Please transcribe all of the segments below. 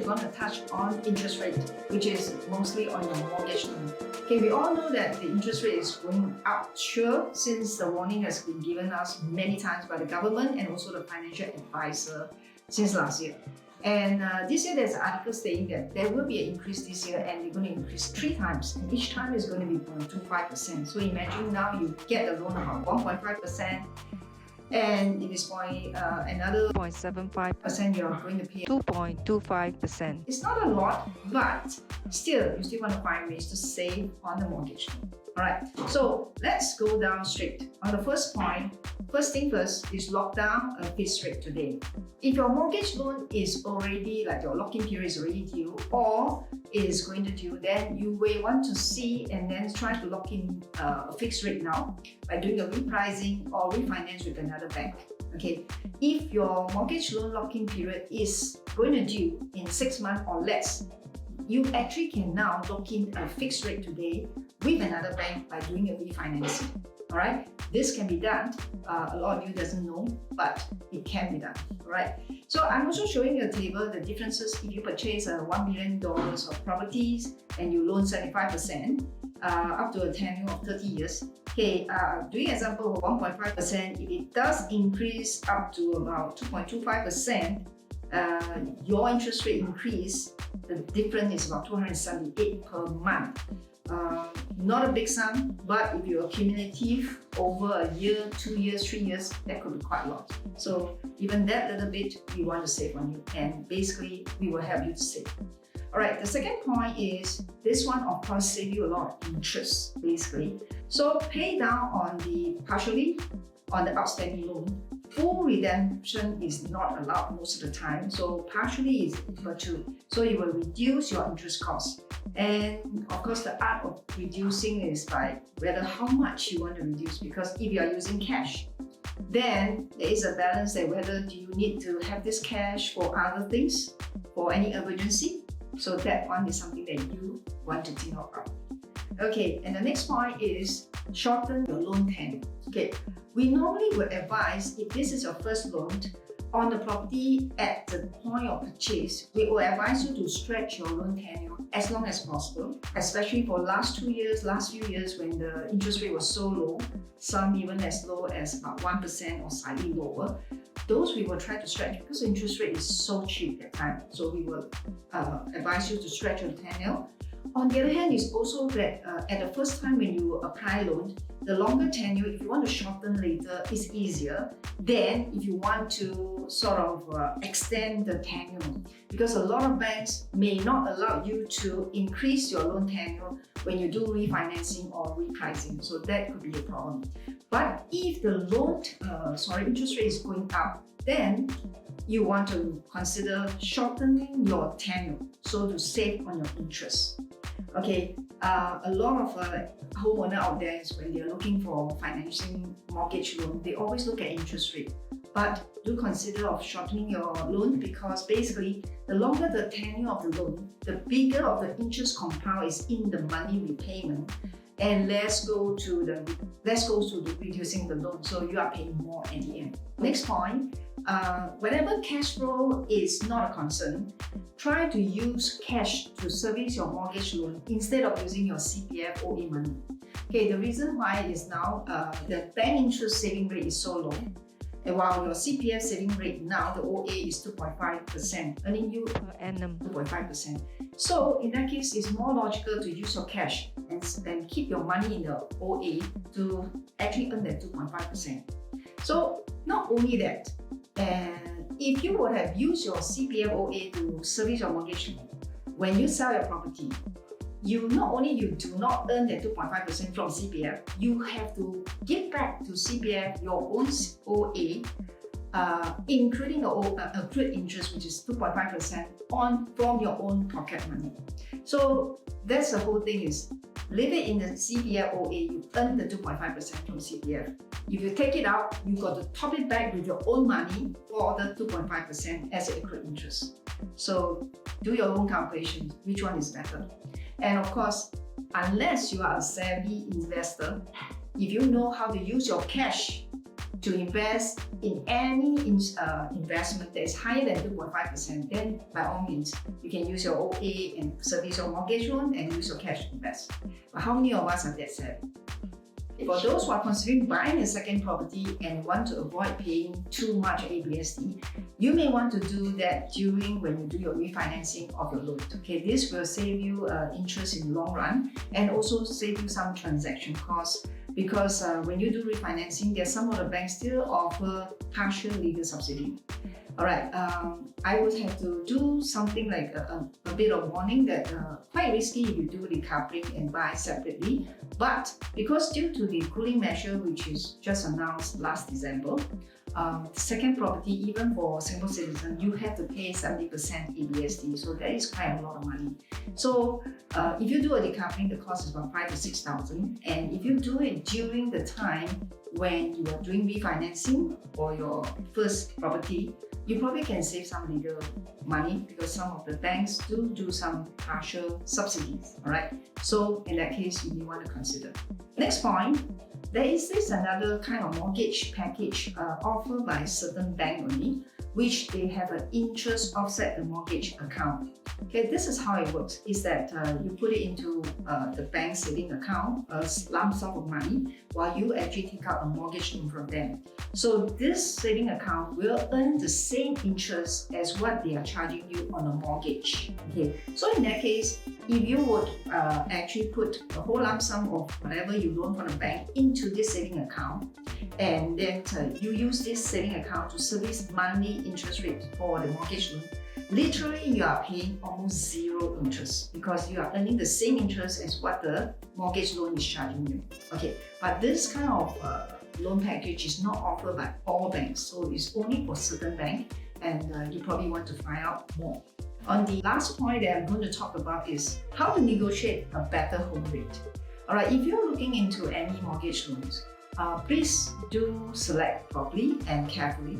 we're going to touch on interest rate, which is mostly on your mortgage loan. Okay, we all know that the interest rate is going up, sure, since the warning has been given us many times by the government and also the financial advisor since last year. And this year there's an article saying that there will be an increase this year, and they're going to increase 3 times, and each time is going to be 0.25%. So imagine now you get a loan about 1.5%, and it is another 0.75%, you're going to pay 2.25%. It's not a lot, but still, you still want to find ways to save on the mortgage loan. Alright, so let's go down straight. On the first point, first thing first is lock down a fixed rate today. If your mortgage loan is already, like your lock-in period is already due, or is going to due, then you may want to see and then try to lock in a fixed rate now by doing a repricing or refinance with another bank. Okay, if your mortgage loan lock-in period is going to due in 6 months or less, you actually can now lock in a fixed rate today with another bank by doing a refinancing. Alright, this can be done. A lot of you doesn't know, but it can be done. Alright, so I'm also showing you a table, the differences if you purchase $1 million of properties and you loan 75% up to a tenure of 30 years. Okay, doing example of 1.5%, if it does increase up to about 2.25%, your interest rate increase, the difference is about $278 per month. Not a big sum, but if you're cumulative over a year, 2 years, 3 years, that could be quite a lot. So even that little bit, we want to save on you, and basically we will help you to save. Alright, the second point is this one, of course, save you a lot of interest, basically. So pay down on the partially on the outstanding loan. Full redemption is not allowed most of the time, so partially is equal to. So you will reduce your interest cost. And of course, the art of reducing is by whether how much you want to reduce, because if you are using cash, then there is a balance there, whether do you need to have this cash for other things, for any emergency. So that one is something that you want to think about. Okay, and the next point is shorten your loan tenure. Okay, we normally would advise, if this is your first loan on the property at the point of purchase, we will advise you to stretch your loan tenure as long as possible, especially for last few years when the interest rate was so low, some even as low as about 1% or slightly lower. Those we will try to stretch because the interest rate is so cheap at the time. So we will advise you to stretch your tenure. On the other hand, is also that at the first time when you apply loan, the longer tenure, if you want to shorten later, is easier than if you want to sort of extend the tenure. Because a lot of banks may not allow you to increase your loan tenure when you do refinancing or repricing. So that could be a problem. But if the interest rate is going up, then you want to consider shortening your tenure, so to save on your interest. Okay, a lot of homeowners out there is when they're looking for financing mortgage loan, they always look at interest rate. But do consider of shortening your loan, because basically the longer the tenure of the loan, the bigger of the interest compound is in the money repayment, and less goes to the reducing the loan, so you are paying more at the end. Next point, whenever cash flow is not a concern, try to use cash to service your mortgage loan instead of using your CPF OA money. Okay, the reason why is now the bank interest saving rate is so low, and while your CPF saving rate now, the OA is 2.5%, earning you per annum 2.5%. So in that case, it's more logical to use your cash and keep your money in the OA to actually earn that 2.5%. So not only that, if you would have used your CPF OA to service your mortgage loan, when you sell your property, you do not earn that 2.5% from CPF, you have to give back to CPF your own OA, including the accrued interest, which is 2.5% from your own pocket money. So that's the whole thing, is leave it in the CPF OA, you earn the 2.5% from CPF. If you take it out, you got to top it back with your own money for the 2.5% as accrued interest. So do your own calculations, which one is better. And of course, unless you are a savvy investor, if you know how to use your cash to invest in any investment that is higher than 2.5%, then by all means, you can use your OA and service your mortgage loan and use your cash to invest. But how many of us are that savvy? For those who are considering buying a second property and want to avoid paying too much ABSD, you may want to do that during when you do your refinancing of your loan. Okay, this will save you interest in the long run and also save you some transaction costs, because when you do refinancing, there some of the banks still offer partial legal subsidy. All right, I would have to do something like a bit of warning that quite risky if you do decoupling and buy separately. But because due to the cooling measure which is just announced last December, second property, even for Singapore citizens, you have to pay 70% ABSD. So that is quite a lot of money. So if you do a decoupling, the cost is about 5,000 to 6,000. And if you do it during the time when you are doing refinancing for your first property, you probably can save some legal money because some of the banks do some partial subsidies. All right. So in that case, you may want to consider. Next point, there is this another kind of mortgage package offered by certain bank only, which they have an interest offset the mortgage account. Okay, this is how it works, is that you put it into the bank saving account, a lump sum of money, while you actually take out a mortgage loan from them. So this saving account will earn the same interest as what they are charging you on a mortgage. Okay, so in that case, if you would actually put the whole lump sum of whatever you loan from the bank into this saving account, and then you use this saving account to service monthly interest rate for the mortgage loan, literally you are paying almost zero interest because you are earning the same interest as what the mortgage loan is charging you. Okay, but this kind of loan package is not offered by all banks, so it's only for certain banks, and you probably want to find out more. On the last point that I'm going to talk about is how to negotiate a better home rate. All right, if you're looking into any mortgage loans, please do select properly and carefully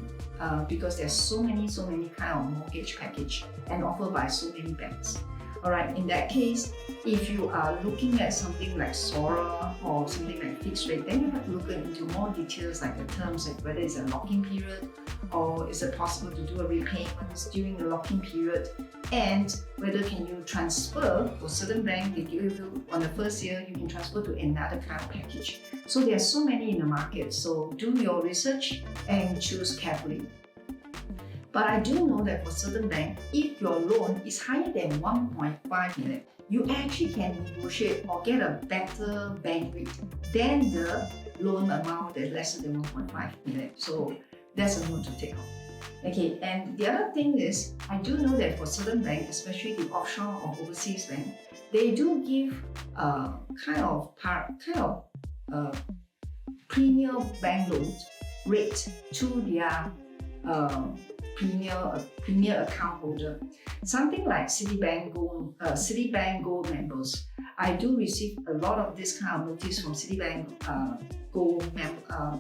because there's so many kind of mortgage package and offered by so many banks. All right, in that case, if you are looking at something like SORA or something like fixed rate, then you have to look into more details like the terms, like whether it's a lock-in period or is it possible to do a repayment during the lock-in period, and whether can you transfer. For certain bank, they give you on the first year, you can transfer to another kind of package. So there are so many in the market, so do your research and choose carefully. But I do know that for certain banks, if your loan is higher than 1.5 million, you actually can negotiate or get a better bank rate than the loan amount that's lesser than 1.5 million. So that's a note to take off. Okay, and the other thing is, I do know that for certain banks, especially the offshore or overseas bank, they do give kind of premier bank loans rate to their premier account holder. Something like Citibank Gold members. I do receive a lot of this kind of notice from Citibank Gold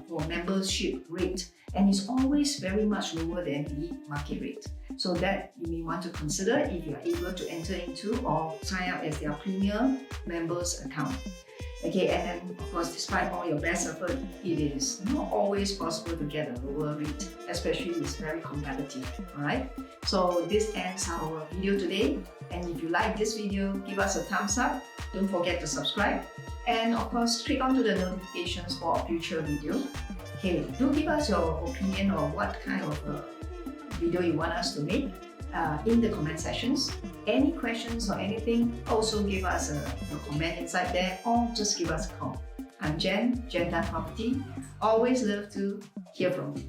for membership rate, and it's always very much lower than the market rate. So that you may want to consider if you are able to enter into or sign up as their premier members account. Okay, and then of course, despite all your best effort, it is not always possible to get a lower rate, especially if it's very competitive. Alright, so this ends our video today. And if you like this video, give us a thumbs up. Don't forget to subscribe. And of course, click onto the notifications for a future video. Okay, do give us your opinion on what kind of video you want us to make in the comment sections. Any questions or anything, also give us a comment inside there or just give us a call. I'm Jen Tan Property. Always love to hear from you.